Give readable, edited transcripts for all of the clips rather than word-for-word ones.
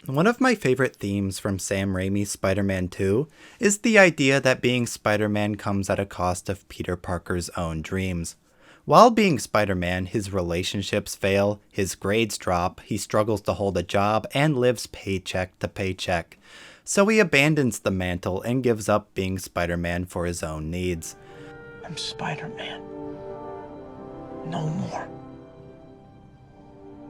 One of my favorite themes from Sam Raimi's Spider-Man 2 is the idea that being Spider-Man comes at a cost of Peter Parker's own dreams. While being Spider-Man, his relationships fail, his grades drop, he struggles to hold a job, and lives paycheck to paycheck. So he abandons the mantle and gives up being Spider-Man for his own needs. I'm Spider-Man. No more.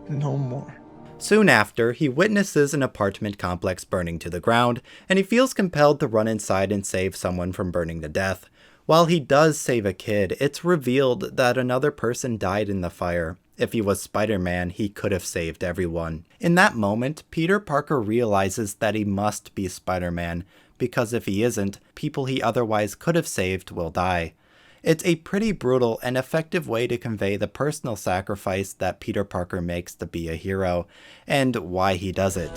No more. Soon after, he witnesses an apartment complex burning to the ground, and he feels compelled to run inside and save someone from burning to death. While he does save a kid, it's revealed that another person died in the fire. If he was Spider-Man, he could have saved everyone. In that moment, Peter Parker realizes that he must be Spider-Man, because if he isn't, people he otherwise could have saved will die. It's a pretty brutal and effective way to convey the personal sacrifice that Peter Parker makes to be a hero, and why he does it.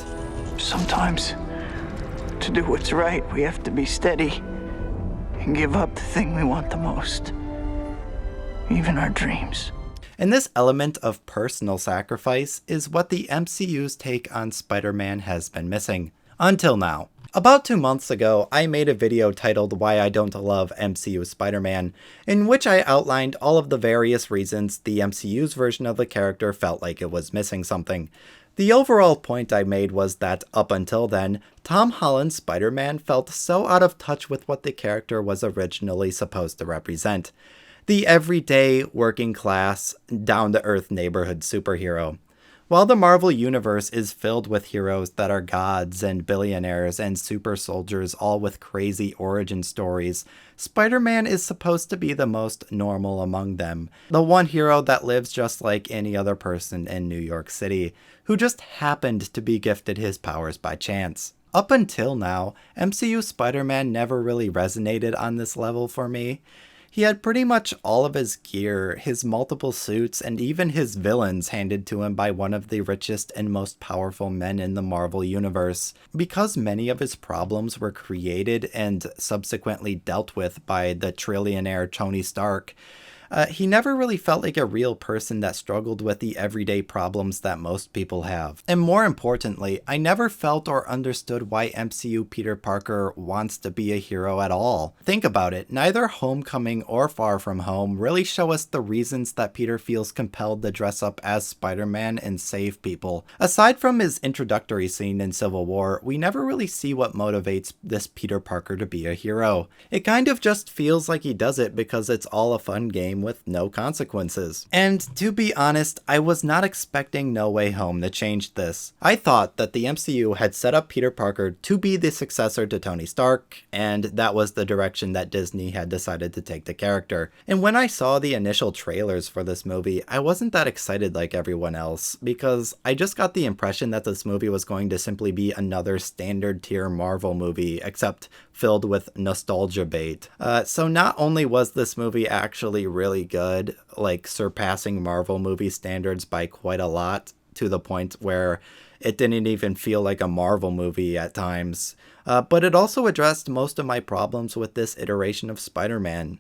Sometimes, to do what's right, we have to be steady and give up the thing we want the most, even our dreams. And this element of personal sacrifice is what the MCU's take on Spider-Man has been missing. Until now. About 2 months ago, I made a video titled Why I Don't Love MCU Spider-Man, in which I outlined all of the various reasons the MCU's version of the character felt like it was missing something. The overall point I made was that, up until then, Tom Holland's Spider-Man felt so out of touch with what the character was originally supposed to represent. The everyday, working class, down-to-earth neighborhood superhero. While the Marvel Universe is filled with heroes that are gods and billionaires and super soldiers all with crazy origin stories, Spider-Man is supposed to be the most normal among them. The one hero that lives just like any other person in New York City, who just happened to be gifted his powers by chance. Up until now, MCU Spider-Man never really resonated on this level for me. He had pretty much all of his gear, his multiple suits, and even his villains handed to him by one of the richest and most powerful men in the Marvel Universe. Because many of his problems were created and subsequently dealt with by the trillionaire Tony Stark, he never really felt like a real person that struggled with the everyday problems that most people have. And more importantly, I never felt or understood why MCU Peter Parker wants to be a hero at all. Think about it, neither Homecoming or Far From Home really show us the reasons that Peter feels compelled to dress up as Spider-Man and save people. Aside from his introductory scene in Civil War, we never really see what motivates this Peter Parker to be a hero. It kind of just feels like he does it because it's all a fun game with no consequences. And to be honest, I was not expecting No Way Home to change this. I thought that the MCU had set up Peter Parker to be the successor to Tony Stark, and that was the direction that Disney had decided to take the character. And when I saw the initial trailers for this movie, I wasn't that excited like everyone else, because I just got the impression that this movie was going to simply be another standard tier Marvel movie, except filled with nostalgia bait. So not only was this movie actually really good, like surpassing Marvel movie standards by quite a lot, to the point where it didn't even feel like a Marvel movie at times, but it also addressed most of my problems with this iteration of Spider-Man,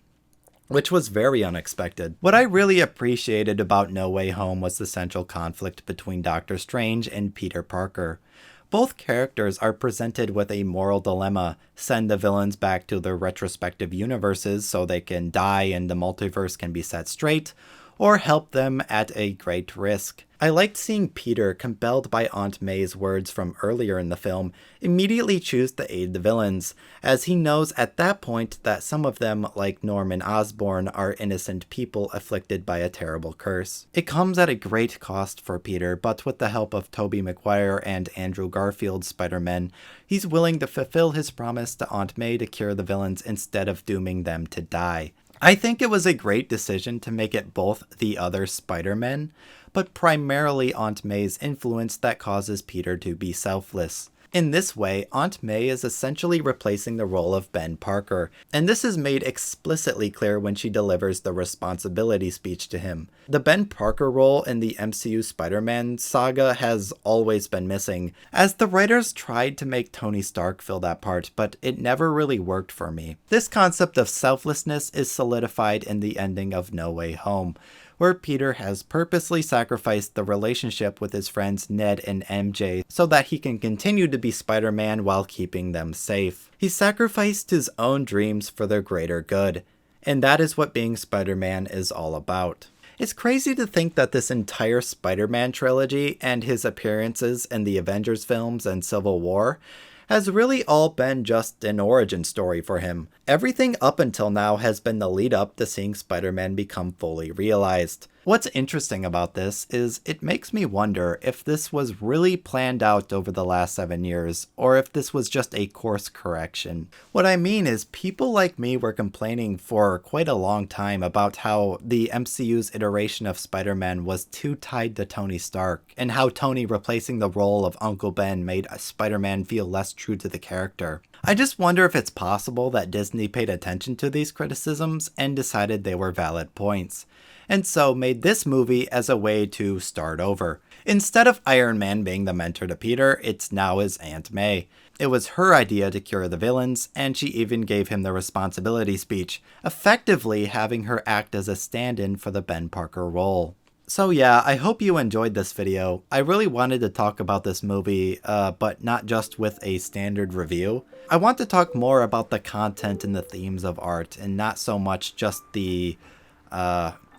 which was very unexpected. What I really appreciated about No Way Home was the central conflict between Doctor Strange and Peter Parker. Both characters are presented with a moral dilemma: send the villains back to their retrospective universes so they can die and the multiverse can be set straight, or help them at a great risk. I liked seeing Peter, compelled by Aunt May's words from earlier in the film, immediately choose to aid the villains, as he knows at that point that some of them, like Norman Osborn, are innocent people afflicted by a terrible curse. It comes at a great cost for Peter, but with the help of Tobey Maguire and Andrew Garfield's Spider-Man, he's willing to fulfill his promise to Aunt May to cure the villains instead of dooming them to die. I think it was a great decision to make it both the other Spider-Men, but primarily Aunt May's influence that causes Peter to be selfless. In this way, Aunt May is essentially replacing the role of Ben Parker, and this is made explicitly clear when she delivers the responsibility speech to him. The Ben Parker role in the MCU Spider-Man saga has always been missing, as the writers tried to make Tony Stark fill that part, but it never really worked for me. This concept of selflessness is solidified in the ending of No Way Home, where Peter has purposely sacrificed the relationship with his friends Ned and MJ so that he can continue to be Spider-Man while keeping them safe. He sacrificed his own dreams for the greater good, and that is what being Spider-Man is all about. It's crazy to think that this entire Spider-Man trilogy and his appearances in the Avengers films and Civil War has really all been just an origin story for him. Everything up until now has been the lead up to seeing Spider-Man become fully realized. What's interesting about this is it makes me wonder if this was really planned out over the last 7 years, or if this was just a course correction. What I mean is people like me were complaining for quite a long time about how the MCU's iteration of Spider-Man was too tied to Tony Stark, and how Tony replacing the role of Uncle Ben made Spider-Man feel less true to the character. I just wonder if it's possible that Disney paid attention to these criticisms and decided they were valid points, and so made this movie as a way to start over. Instead of Iron Man being the mentor to Peter, it's now his Aunt May. It was her idea to cure the villains, and she even gave him the responsibility speech, effectively having her act as a stand-in for the Ben Parker role. So yeah, I hope you enjoyed this video. I really wanted to talk about this movie, but not just with a standard review. I want to talk more about the content and the themes of art, and not so much just the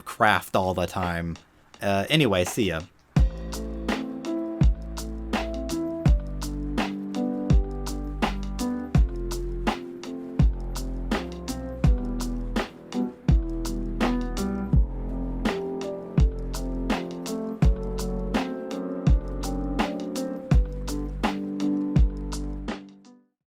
craft all the time. Anyway, see ya.